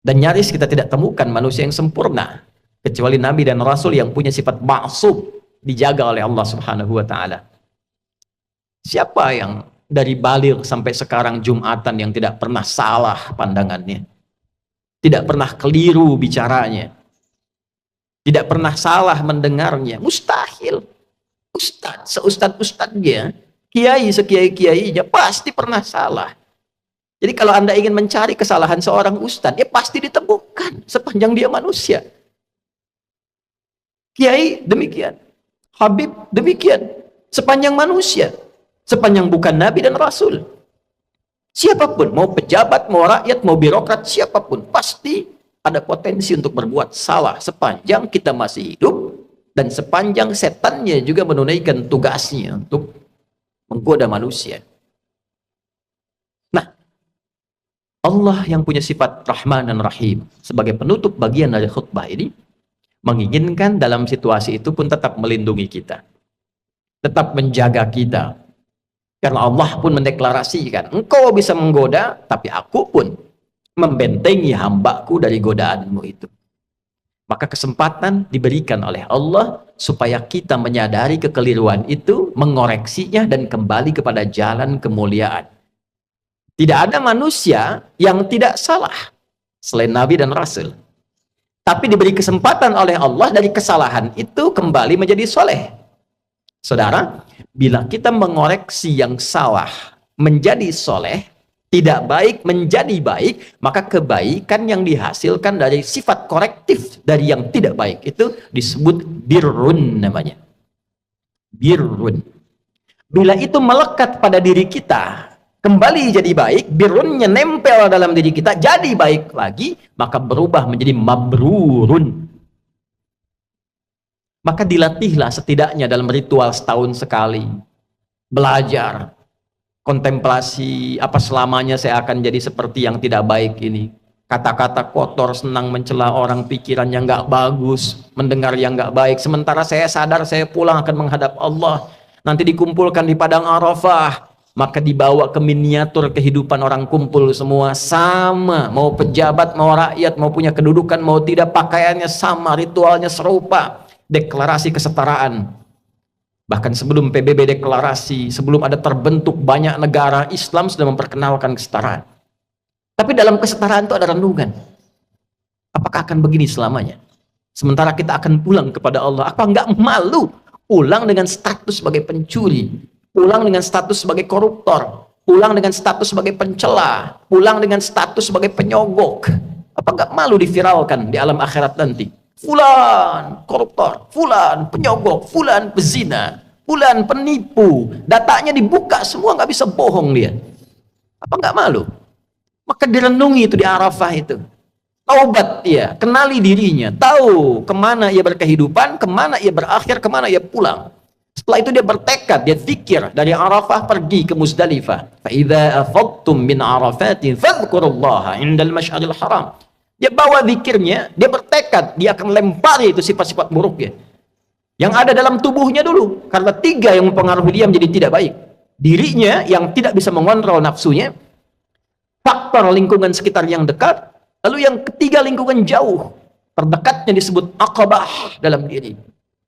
Dan nyaris kita tidak temukan manusia yang sempurna kecuali nabi dan rasul yang punya sifat ma'sum, dijaga oleh Allah Subhanahu wa taala. Siapa yang dari baligh sampai sekarang Jumatan yang tidak pernah salah pandangannya, tidak pernah keliru bicaranya, tidak pernah salah mendengarnya? Mustahil. Seustad-ustadnya, kiai sekiai-kiainya pasti pernah salah. Jadi kalau Anda ingin mencari kesalahan seorang ustadz, dia pasti ditemukan sepanjang dia manusia. Kiai demikian, Habib demikian, sepanjang manusia, sepanjang bukan nabi dan rasul. Siapapun, mau pejabat, mau rakyat, mau birokrat, siapapun, pasti ada potensi untuk berbuat salah sepanjang kita masih hidup dan sepanjang setannya juga menunaikan tugasnya untuk menggoda manusia. Nah, Allah yang punya sifat Rahman dan Rahim sebagai penutup bagian dari khutbah ini menginginkan dalam situasi itu pun tetap melindungi kita, tetap menjaga kita. Karena Allah pun mendeklarasikan, engkau bisa menggoda, tapi aku pun membentengi hambaku dari godaanmu itu. Maka kesempatan diberikan oleh Allah supaya kita menyadari kekeliruan itu, mengoreksinya, dan kembali kepada jalan kemuliaan. Tidak ada manusia yang tidak salah selain Nabi dan Rasul. Tapi diberi kesempatan oleh Allah dari kesalahan itu kembali menjadi soleh. Saudara, bila kita mengoreksi yang salah menjadi soleh, tidak baik menjadi baik, maka kebaikan yang dihasilkan dari sifat korektif dari yang tidak baik itu disebut birrun namanya. Birrun. Bila itu melekat pada diri kita, kembali jadi baik, birrunnya nempel dalam diri kita, jadi baik lagi, maka berubah menjadi mabrurun. Maka dilatihlah setidaknya dalam ritual setahun sekali. Belajar, kontemplasi, apa selamanya saya akan jadi seperti yang tidak baik ini. Kata-kata kotor, senang mencela orang, pikiran yang gak bagus, mendengar yang gak baik. Sementara saya sadar saya pulang akan menghadap Allah. Nanti dikumpulkan di padang Arafah. Maka dibawa ke miniatur kehidupan orang kumpul semua sama. Mau pejabat, mau rakyat, mau punya kedudukan, mau tidak, pakaiannya sama, ritualnya serupa. Deklarasi kesetaraan. Bahkan sebelum PBB deklarasi, sebelum ada terbentuk banyak negara, Islam sudah memperkenalkan kesetaraan. Tapi dalam kesetaraan itu ada renungan. Apakah akan begini selamanya? Sementara kita akan pulang kepada Allah. Apa enggak malu pulang dengan status sebagai pencuri, pulang dengan status sebagai koruptor, pulang dengan status sebagai pencela, pulang dengan status sebagai penyogok? Apa enggak malu diviralkan di alam akhirat nanti? Fulan koruptor, fulan penyogok, fulan pezina, fulan penipu, datanya dibuka semua, nggak bisa bohong dia. Apa nggak malu? Maka direnungi itu di Arafah itu. Taubat dia, kenali dirinya, tahu kemana ia berkehidupan, kemana ia berakhir, kemana ia pulang. Setelah itu dia bertekad, dia zikir dari Arafah pergi ke Muzdalifah. Fa idza afadtum min Arafatin fadhkurullaha indal masy'aril haram. Dia bawa zikirnya, dia bertekad, dia akan lempari itu sifat-sifat buruknya yang ada dalam tubuhnya dulu, karena tiga yang mempengaruhi dia menjadi tidak baik. Dirinya yang tidak bisa mengontrol nafsunya, faktor lingkungan sekitar yang dekat, lalu yang ketiga lingkungan jauh, terdekatnya disebut aqabah dalam diri,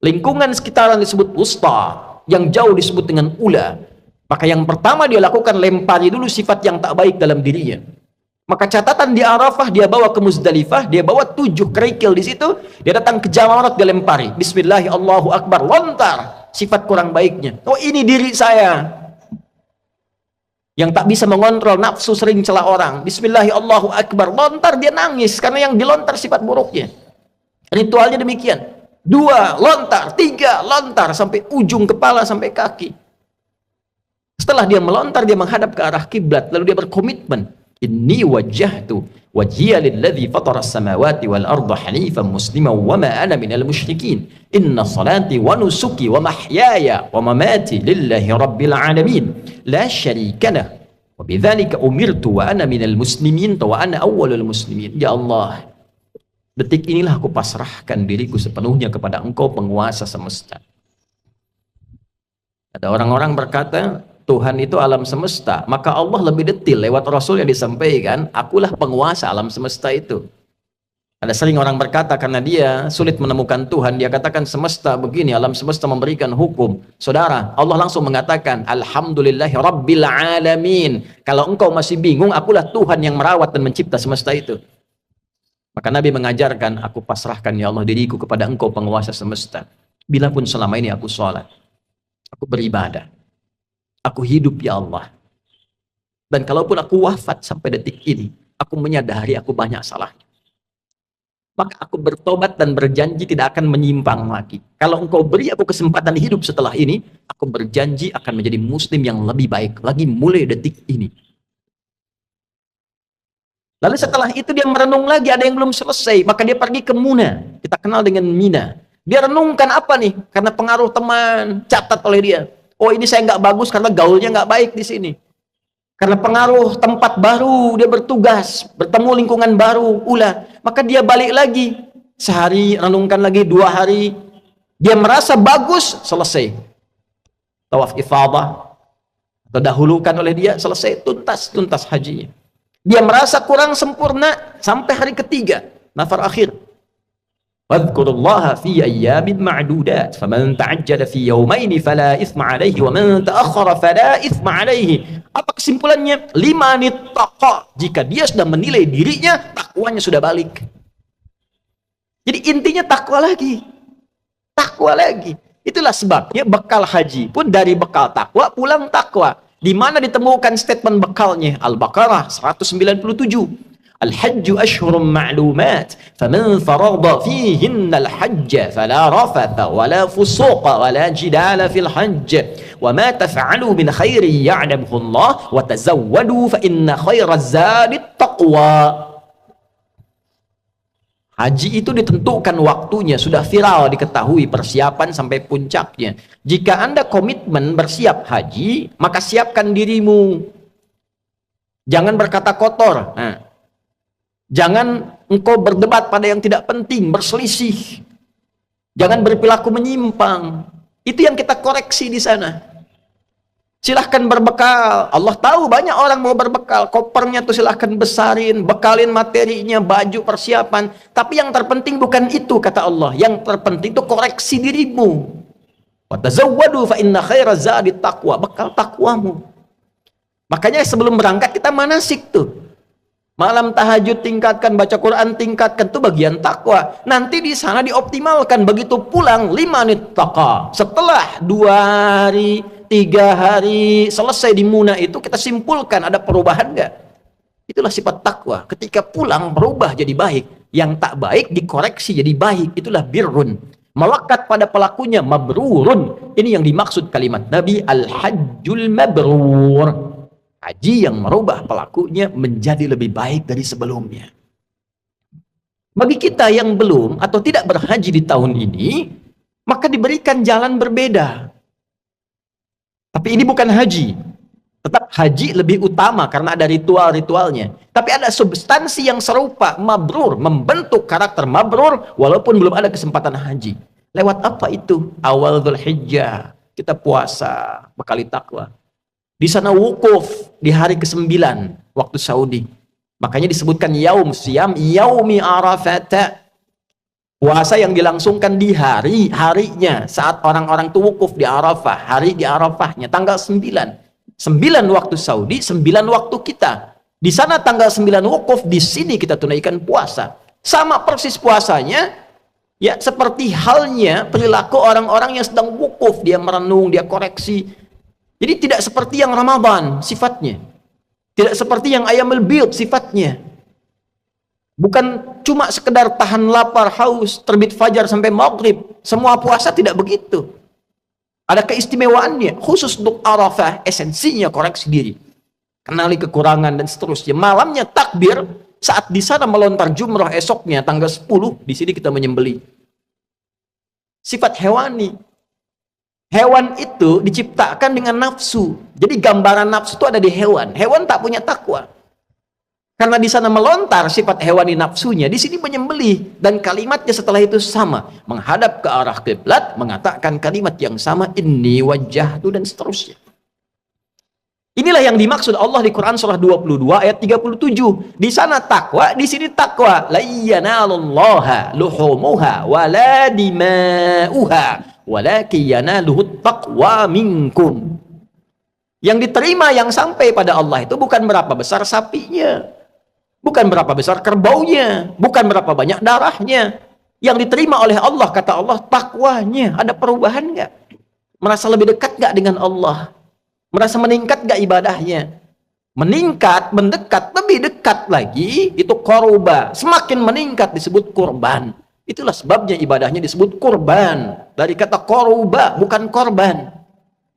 lingkungan sekitaran disebut wusta, yang jauh disebut dengan ula. Maka yang pertama dia lakukan, lempari dulu sifat yang tak baik dalam dirinya. Maka catatan di Arafah, dia bawa ke Muzdalifah, dia bawa 7 kerikil di situ, dia datang ke Jamarat, dia lempari. Bismillah, Allahu Akbar, lontar sifat kurang baiknya. Oh, ini diri saya yang tak bisa mengontrol nafsu, sering celah orang. Bismillah, Allahu Akbar, lontar, dia nangis karena yang dilontar sifat buruknya. Ritualnya demikian. 2 lontar, 3 lontar, sampai ujung kepala, sampai kaki. Setelah dia melontar, dia menghadap ke arah kiblat, lalu dia berkomitmen. Inni wajjahtu wajhiya lilladzi fatara as-samawati wal arda hanifan musliman wa ma ana minal musyrikin. Inna salati wa nusuki wa mahyaya wa mamati lillahi rabbil alamin la syarika lah wa bidzalika umirtu wa ana minal muslimin wa ana awwalul muslimin. Ya Allah, detik inilah aku pasrahkan diriku sepenuhnya kepada Engkau, penguasa semesta. Ada orang-orang berkata Tuhan itu alam semesta, maka Allah lebih detil lewat Rasul yang disampaikan, akulah penguasa alam semesta itu. Ada sering orang berkata karena dia sulit menemukan Tuhan, dia katakan semesta begini, alam semesta memberikan hukum. Saudara, Allah langsung mengatakan, Alhamdulillahi Rabbil Alamin. Kalau engkau masih bingung, akulah Tuhan yang merawat dan mencipta semesta itu. Maka Nabi mengajarkan, aku pasrahkan ya Allah diriku kepada engkau penguasa semesta. Bila pun selama ini aku sholat, aku beribadah, aku hidup ya Allah. Dan kalaupun aku wafat sampai detik ini, aku menyadari aku banyak salahnya. Maka aku bertobat dan berjanji tidak akan menyimpang lagi. Kalau engkau beri aku kesempatan hidup setelah ini, aku berjanji akan menjadi muslim yang lebih baik lagi mulai detik ini. Lalu setelah itu dia merenung lagi, ada yang belum selesai, maka dia pergi ke Muna. Kita kenal dengan Mina. Dia renungkan apa nih? Karena pengaruh teman, catat oleh dia. Oh, ini saya nggak bagus karena gaulnya nggak baik di sini. Karena pengaruh tempat baru, dia bertugas, bertemu lingkungan baru, maka dia balik lagi. Sehari, renungkan lagi, 2 hari. Dia merasa bagus, selesai. Tawaf ifadah, terdahulukan oleh dia, selesai, tuntas hajinya. Dia merasa kurang sempurna, sampai hari ketiga, nafar akhir. Wadhkurullaha fi ayyamin ma'dudat, faman ta'ajjala fi yawmaini fala ithma alaihi, wa man ta'akhkhara fala ithma alaihi. Apa kesimpulannya? Limanit taqa, jika dia sudah menilai dirinya, takwanya sudah balik. Jadi intinya takwa lagi. Takwa lagi. Itulah sebabnya bekal haji pun dari bekal takwa, pulang takwa. Di mana ditemukan statement bekalnya? Al-Baqarah 197. Al-hajju ashhurum ma'lumat, faman farada fihinna al-hajja fala rafatha wala fusuqa wala jidala fil hajj, wa ma taf'alu min khairin ya'lamuhu Allah, wa tazawwadu fa inna khairaz zadi taqwa. Haji itu ditentukan waktunya, sudah viral diketahui persiapan sampai puncaknya. Jika Anda komitmen bersiap haji, maka siapkan dirimu. Jangan berkata kotor. Jangan engkau berdebat pada yang tidak penting, berselisih. Jangan berperilaku menyimpang. Itu yang kita koreksi di sana. Silahkan berbekal. Allah tahu banyak orang mau berbekal. Kopernya tuh silahkan besarin, bekalin materinya, baju, persiapan. Tapi yang terpenting bukan itu, kata Allah. Yang terpenting itu koreksi dirimu. Wa tazawwadu fa inna khairaz zadi taqwa. Bekal takwamu. Makanya sebelum berangkat kita manasik tuh. Malam tahajud tingkatkan, baca Quran tingkatkan, itu bagian takwa. Nanti di sana dioptimalkan, begitu pulang 5 menit taqa. Setelah 2 hari, 3 hari selesai di Muna itu, kita simpulkan ada perubahan enggak? Itulah sifat takwa. Ketika pulang berubah jadi baik, yang tak baik dikoreksi jadi baik. Itulah birrun. Melekat pada pelakunya mabrurun. Ini yang dimaksud kalimat Nabi, al-hajjul mabrur. Haji yang merubah pelakunya menjadi lebih baik dari sebelumnya. Bagi kita yang belum atau tidak berhaji di tahun ini, maka diberikan jalan berbeda. Tapi ini bukan haji. Tetap haji lebih utama karena ada ritual-ritualnya. Tapi ada substansi yang serupa, mabrur, membentuk karakter mabrur walaupun belum ada kesempatan haji. Lewat apa itu? Awal Dzulhijjah kita puasa, bekali takwa. Di sana wukuf di hari ke-9 waktu Saudi. Makanya disebutkan yaum siyam yaumi Arafat. Puasa yang dilangsungkan di harinya saat orang-orang itu wukuf di Arafah, hari di Arafahnya tanggal 9. 9 waktu Saudi, 9 waktu kita. Di sana tanggal 9 wukuf, di sini kita tunaikan puasa. Sama persis puasanya, ya seperti halnya perilaku orang-orang yang sedang wukuf, dia merenung, dia koreksi. Jadi tidak seperti yang Ramadan sifatnya. Tidak seperti yang Ayyamul Bid sifatnya. Bukan cuma sekedar tahan lapar, haus, terbit fajar sampai maghrib. Semua puasa tidak begitu. Ada keistimewaannya. Khusus untuk Arafah, esensinya koreksi diri. Kenali kekurangan dan seterusnya. Malamnya takbir, saat di sana melontar jumrah esoknya, tanggal 10, di sini kita menyembelih. Sifat hewani. Hewan itu diciptakan dengan nafsu. Jadi gambaran nafsu itu ada di hewan. Hewan tak punya takwa. Karena di sana melontar sifat hewani nafsunya, di sini menyembelih dan kalimatnya setelah itu sama, menghadap ke arah kiblat, mengatakan kalimat yang sama, inni wajjahtu dan seterusnya. Inilah yang dimaksud Allah di Quran surah 22 ayat 37. Di sana takwa, di sini takwa. La yanalallaha luhumuha wala dima'uha walakin yanaluhut taqwa minkum. Yang diterima, yang sampai pada Allah itu bukan berapa besar sapinya, bukan berapa besar kerbaunya, bukan berapa banyak darahnya. Yang diterima oleh Allah, kata Allah, takwanya. Ada perubahan nggak? Merasa lebih dekat nggak dengan Allah? Merasa meningkat gak ibadahnya? Meningkat, mendekat, lebih dekat lagi, itu korba. Semakin meningkat disebut kurban. Itulah sebabnya ibadahnya disebut kurban. Dari kata korba, bukan korban.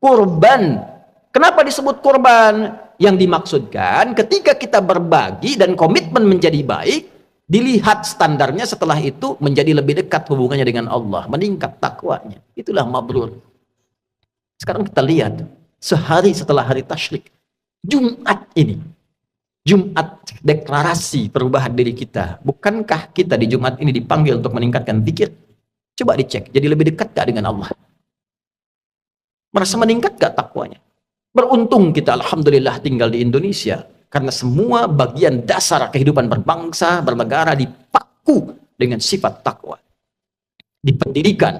Kurban. Kenapa disebut kurban? Yang dimaksudkan ketika kita berbagi dan komitmen menjadi baik, dilihat standarnya setelah itu menjadi lebih dekat hubungannya dengan Allah. Meningkat takwanya. Itulah mabrur. Sekarang kita lihat. Sehari setelah hari tasyrik, Jumat ini, Jumat deklarasi perubahan diri kita. Bukankah kita di Jumat ini dipanggil untuk meningkatkan zikir? Coba dicek, jadi lebih dekat gak dengan Allah? Merasa meningkat gak takwanya? Beruntung kita, alhamdulillah, tinggal di Indonesia, karena semua bagian dasar kehidupan berbangsa, bernegara dipaku dengan sifat takwa. Di pendidikan,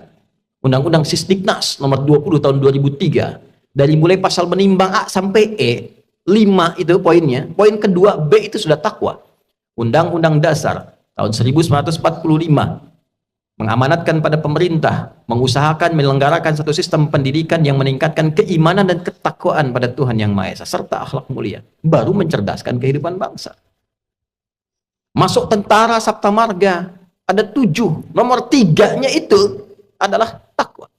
Undang-Undang Sisdiknas nomor 20 tahun 2003, dari mulai pasal menimbang A sampai E, 5 itu poinnya. Poin kedua, B itu sudah takwa. Undang-Undang Dasar tahun 1945 mengamanatkan pada pemerintah, mengusahakan menyelenggarakan satu sistem pendidikan yang meningkatkan keimanan dan ketakwaan pada Tuhan Yang Maha Esa, serta akhlak mulia. Baru mencerdaskan kehidupan bangsa. Masuk tentara Sabta Marga, ada 7. Nomor 3-nya itu adalah takwa.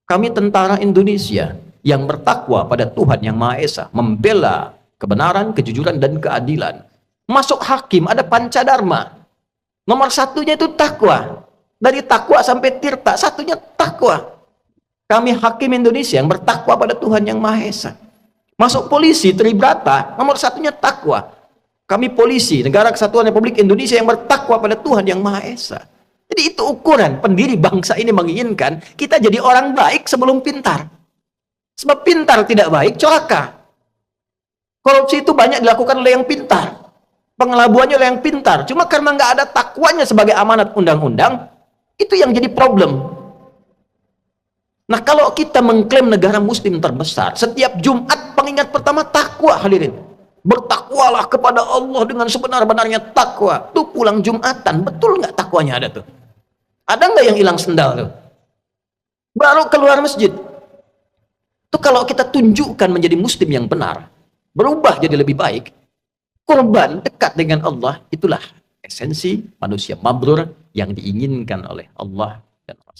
Kami tentara Indonesia yang bertakwa pada Tuhan Yang Maha Esa, membela kebenaran, kejujuran, dan keadilan. Masuk hakim, ada pancadharma. Nomor 1-nya itu takwa. Dari takwa sampai tirta, 1-nya takwa. Kami hakim Indonesia yang bertakwa pada Tuhan Yang Maha Esa. Masuk polisi, Tribrata, nomor 1-nya takwa. Kami polisi, Negara Kesatuan Republik Indonesia yang bertakwa pada Tuhan Yang Maha Esa. Jadi itu ukuran pendiri bangsa ini menginginkan kita jadi orang baik sebelum pintar. Sebab pintar tidak baik, celaka. Korupsi itu banyak dilakukan oleh yang pintar. Pengelabuannya oleh yang pintar. Cuma karena nggak ada takwanya sebagai amanat undang-undang, itu yang jadi problem. Nah, kalau kita mengklaim negara muslim terbesar, setiap Jumat pengingat pertama takwa, hadirin. Bertakwalah kepada Allah dengan sebenar-benarnya takwa. Tuh pulang Jumatan, betul nggak takwanya ada tuh? Ada nggak yang hilang sendal tuh? Baru keluar masjid. Itu kalau kita tunjukkan menjadi muslim yang benar, berubah jadi lebih baik, korban dekat dengan Allah, itulah esensi manusia mabrur yang diinginkan oleh Allah dan Rasul.